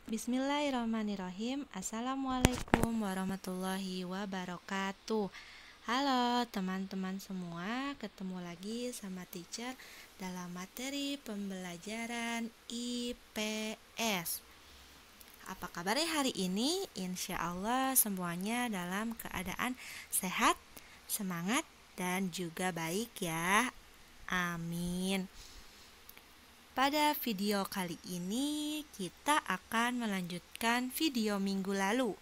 Bismillahirrahmanirrahim. Assalamualaikum warahmatullahi wabarakatuh. Halo teman-teman semua, ketemu lagi sama teacher dalam materi pembelajaran IPS. Apa kabarnya hari ini? Insya Allah semuanya dalam keadaan sehat, semangat, dan juga baik ya. Amin. Pada video kali ini kita akan melanjutkan video minggu lalu.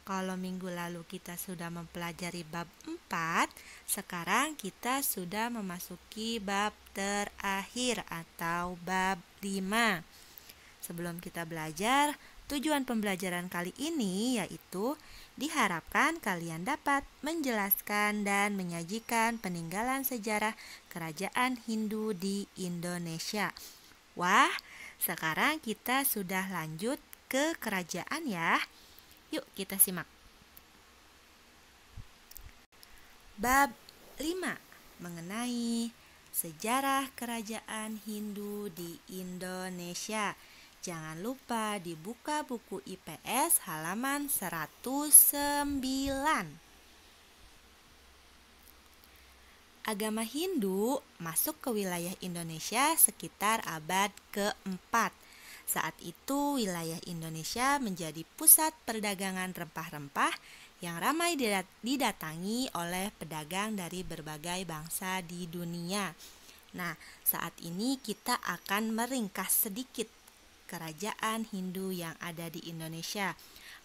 Kalau minggu lalu kita sudah mempelajari bab 4, sekarang kita sudah memasuki bab terakhir atau bab 5. Sebelum kita belajar, tujuan pembelajaran kali ini yaitu diharapkan kalian dapat menjelaskan dan menyajikan peninggalan sejarah kerajaan Hindu di Indonesia. Wah, sekarang kita sudah lanjut ke kerajaan ya. Yuk kita simak. Bab 5 mengenai sejarah kerajaan Hindu di Indonesia. Jangan lupa dibuka buku IPS halaman 109. Agama Hindu masuk ke wilayah Indonesia sekitar abad ke-4. Saat itu wilayah Indonesia menjadi pusat perdagangan rempah-rempah yang ramai didatangi oleh pedagang dari berbagai bangsa di dunia. Nah, saat ini kita akan meringkas sedikit kerajaan Hindu yang ada di Indonesia.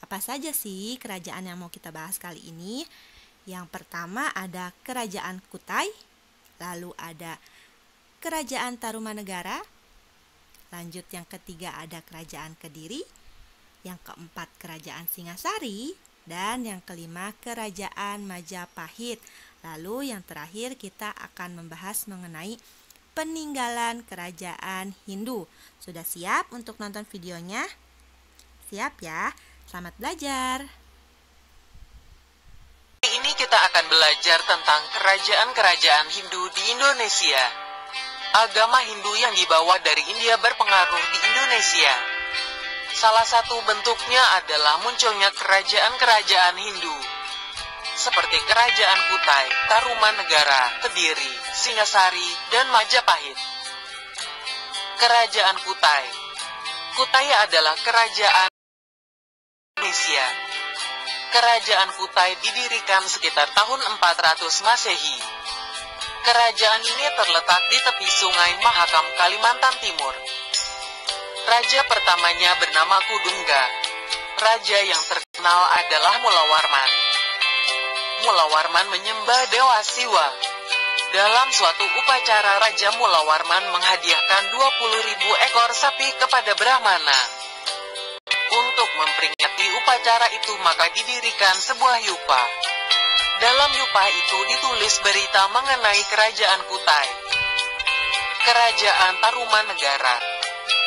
Apa saja sih kerajaan yang mau kita bahas kali ini? Yang pertama ada Kerajaan Kutai, lalu ada Kerajaan Tarumanegara, lanjut yang ketiga ada Kerajaan Kediri, yang keempat Kerajaan Singasari, dan yang kelima Kerajaan Majapahit. Lalu yang terakhir kita akan membahas mengenai peninggalan kerajaan Hindu. Sudah siap untuk nonton videonya? Siap ya? Selamat belajar! Ini kita akan belajar tentang kerajaan-kerajaan Hindu di Indonesia. Agama Hindu yang dibawa dari India berpengaruh di Indonesia. Salah satu bentuknya adalah munculnya kerajaan-kerajaan Hindu, seperti Kerajaan Kutai, Tarumanegara, Kediri, Singasari, dan Majapahit. Kerajaan Kutai. Kutai adalah kerajaan Indonesia. Kerajaan Kutai didirikan sekitar tahun 400 Masehi. Kerajaan ini terletak di tepi Sungai Mahakam, Kalimantan Timur. Raja pertamanya bernama Kudungga. Raja yang terkenal adalah Mulawarman. Mulawarman menyembah Dewa Siwa. Dalam suatu upacara, Raja Mulawarman menghadiahkan 20.000 ekor sapi kepada Brahmana. Untuk memperingati upacara itu maka didirikan sebuah yupa. Dalam yupa itu ditulis berita mengenai Kerajaan Kutai. Kerajaan Tarumanegara.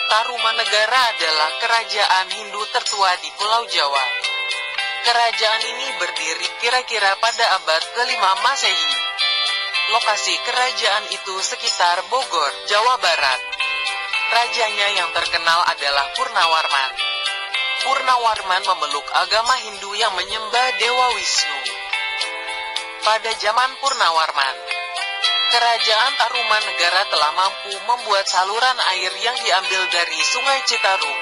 Tarumanegara adalah kerajaan Hindu tertua di Pulau Jawa. Kerajaan ini berdiri kira-kira pada abad ke-5 Masehi. Lokasi kerajaan itu sekitar Bogor, Jawa Barat. Rajanya yang terkenal adalah Purnawarman. Purnawarman memeluk agama Hindu yang menyembah Dewa Wisnu. Pada zaman Purnawarman, Kerajaan Tarumanegara telah mampu membuat saluran air yang diambil dari Sungai Citarum.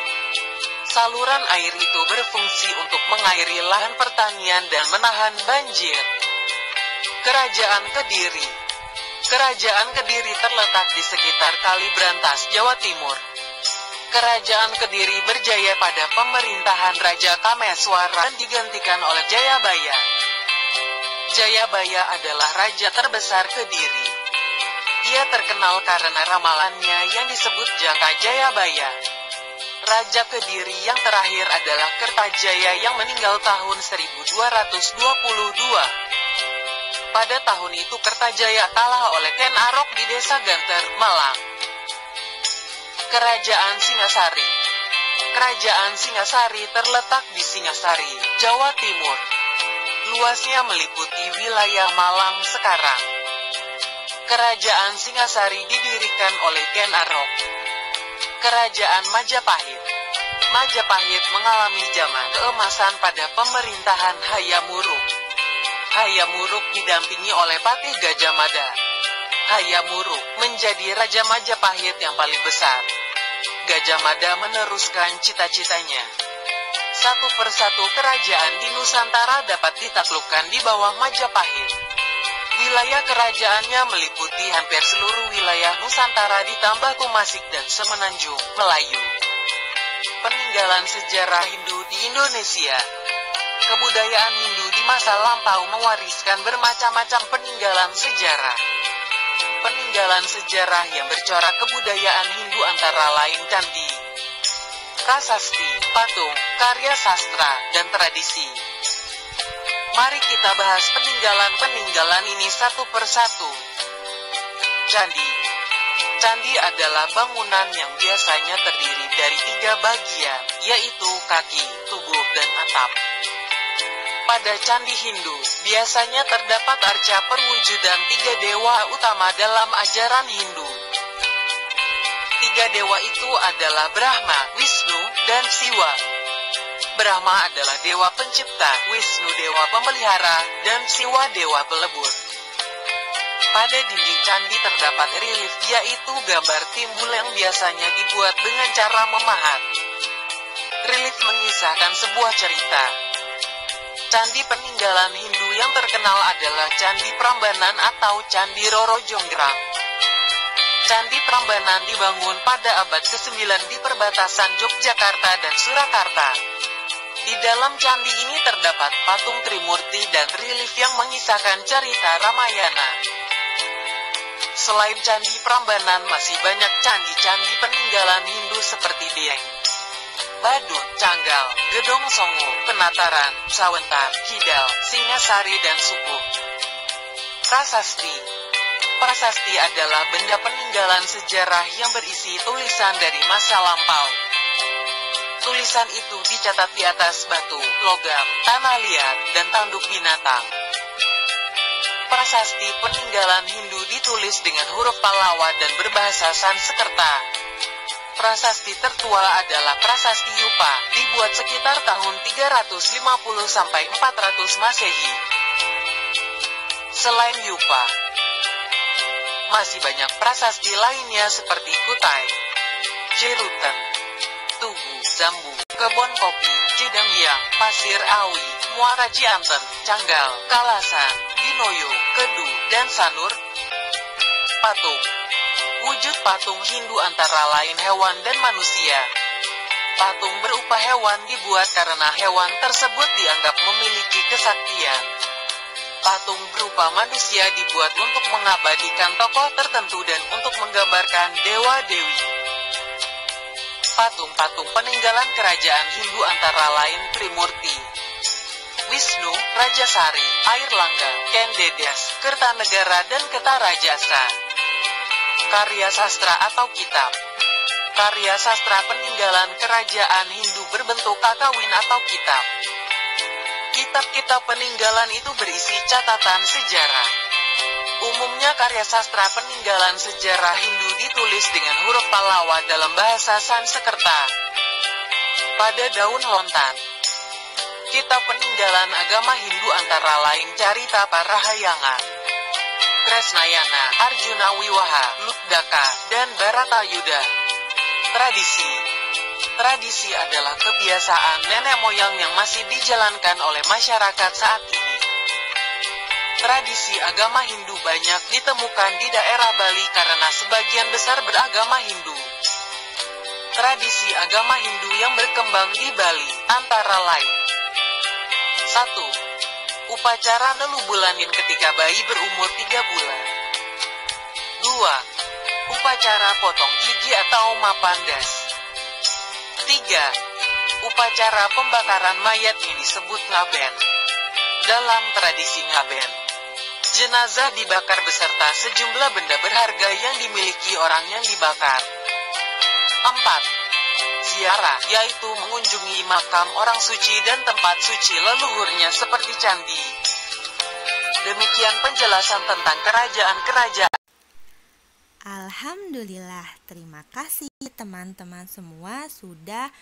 Saluran air itu berfungsi untuk mengairi lahan pertanian dan menahan banjir. Kerajaan Kediri. Kerajaan Kediri terletak di sekitar Kali Brantas, Jawa Timur. Kerajaan Kediri berjaya pada pemerintahan Raja Kameswara dan digantikan oleh Jayabaya. Jayabaya adalah raja terbesar Kediri. Ia terkenal karena ramalannya yang disebut Jangka Jayabaya. Raja Kediri yang terakhir adalah Kertajaya yang meninggal tahun 1222. Pada tahun itu Kertajaya kalah oleh Ken Arok di Desa Ganter, Malang. Kerajaan Singasari. Kerajaan Singasari terletak di Singasari, Jawa Timur. Luasnya meliputi wilayah Malang sekarang. Kerajaan Singasari didirikan oleh Ken Arok. Kerajaan Majapahit. Majapahit mengalami zaman keemasan pada pemerintahan Hayam Wuruk. Hayam Wuruk didampingi oleh Patih Gajah Mada. Hayam Wuruk menjadi Raja Majapahit yang paling besar. Gajah Mada meneruskan cita-citanya. Satu persatu kerajaan di Nusantara dapat ditaklukkan di bawah Majapahit. Wilayah kerajaannya meliputi hampir seluruh wilayah Nusantara ditambah Kumasik dan Semenanjung, Melayu. Peninggalan sejarah Hindu di Indonesia. Kebudayaan Hindu di masa lampau mewariskan bermacam-macam peninggalan sejarah. Peninggalan sejarah yang bercorak kebudayaan Hindu antara lain candi, prasasti, patung, karya sastra, dan tradisi. Mari kita bahas peninggalan-peninggalan ini satu persatu. Candi. Candi adalah bangunan yang biasanya terdiri dari 3 bagian, yaitu kaki, tubuh, dan atap. Pada candi Hindu, biasanya terdapat arca perwujudan 3 dewa utama dalam ajaran Hindu. 3 dewa itu adalah Brahma, Wisnu, dan Siwa. Brahma adalah dewa pencipta, Wisnu dewa pemelihara, dan Siwa dewa pelebur. Pada dinding candi terdapat relief, yaitu gambar timbul yang biasanya dibuat dengan cara memahat. Relief mengisahkan sebuah cerita. Candi peninggalan Hindu yang terkenal adalah Candi Prambanan atau Candi Roro Jonggrang. Candi Prambanan dibangun pada abad ke-9 di perbatasan Yogyakarta dan Surakarta. Di dalam candi ini terdapat patung Trimurti dan relief yang mengisahkan cerita Ramayana. Selain Candi Prambanan, masih banyak candi-candi peninggalan Hindu seperti Dieng, Badut, Canggal, Gedong Songo, Penataran, Sawentar, Kidal, Singasari, dan Sukuh. Prasasti. Prasasti adalah benda peninggalan sejarah yang berisi tulisan dari masa lampau. Tulisan itu dicatat di atas batu, logam, tanah liat, dan tanduk binatang. Prasasti peninggalan Hindu ditulis dengan huruf Pallawa dan berbahasa Sanskerta. Prasasti tertua adalah Prasasti Yupa, dibuat sekitar tahun 350 sampai 400 Masehi. Selain Yupa, masih banyak prasasti lainnya seperti Kutai, Jerutan, Tugu, Zambu, Kebon Kopi, Cidanghyang, Pasir Awi, Muara Cianten, Canggal, Kalasan, Dinoyo, Kedu, dan Sanur. Patung. Wujud patung Hindu antara lain hewan dan manusia. Patung berupa hewan dibuat karena hewan tersebut dianggap memiliki kesaktian. Patung berupa manusia dibuat untuk mengabadikan tokoh tertentu dan untuk menggambarkan dewa-dewi. Patung-patung peninggalan kerajaan Hindu antara lain Trimurti, Wisnu, Rajasari, Airlangga, Kendedes, Kertanegara, dan Kertarajasa. Karya sastra atau kitab. Karya sastra peninggalan kerajaan Hindu berbentuk kakawin atau kitab. Kitab-kitab peninggalan itu berisi catatan sejarah. Umumnya karya sastra peninggalan sejarah Hindu ditulis dengan huruf Pallawa dalam bahasa Sanskerta. Pada daun lontar. Kitab peninggalan agama Hindu antara lain Carita Parahayangan, Kresnayana, Arjuna Wiwaha, Lukdaka, dan Baratayuda. Tradisi. Tradisi adalah kebiasaan nenek moyang yang masih dijalankan oleh masyarakat saat ini. Tradisi agama Hindu banyak ditemukan di daerah Bali karena sebagian besar beragama Hindu. Tradisi agama Hindu yang berkembang di Bali, antara lain 1. Upacara nelubulanin ketika bayi berumur 3 bulan. 2. Upacara potong gigi atau mapandas. 3. Upacara pembakaran mayat yang disebut ngaben. Dalam tradisi ngaben, jenazah dibakar beserta sejumlah benda berharga yang dimiliki orang yang dibakar. 4. Ziarah, yaitu mengunjungi makam orang suci dan tempat suci leluhurnya seperti candi. Demikian penjelasan tentang kerajaan-kerajaan. Alhamdulillah, terima kasih teman-teman semua sudah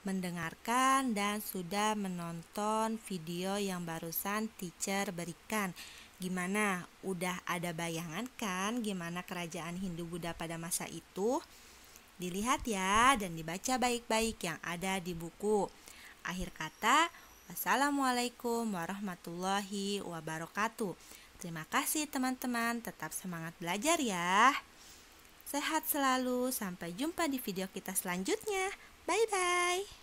mendengarkan dan sudah menonton video yang barusan teacher berikan. Gimana? Udah ada bayangan kan gimana kerajaan Hindu-Buddha pada masa itu? Dilihat ya dan dibaca baik-baik yang ada di buku. Akhir kata, wassalamualaikum warahmatullahi wabarakatuh. Terima kasih teman-teman, tetap semangat belajar ya. Sehat selalu, sampai jumpa di video kita selanjutnya. Bye-bye.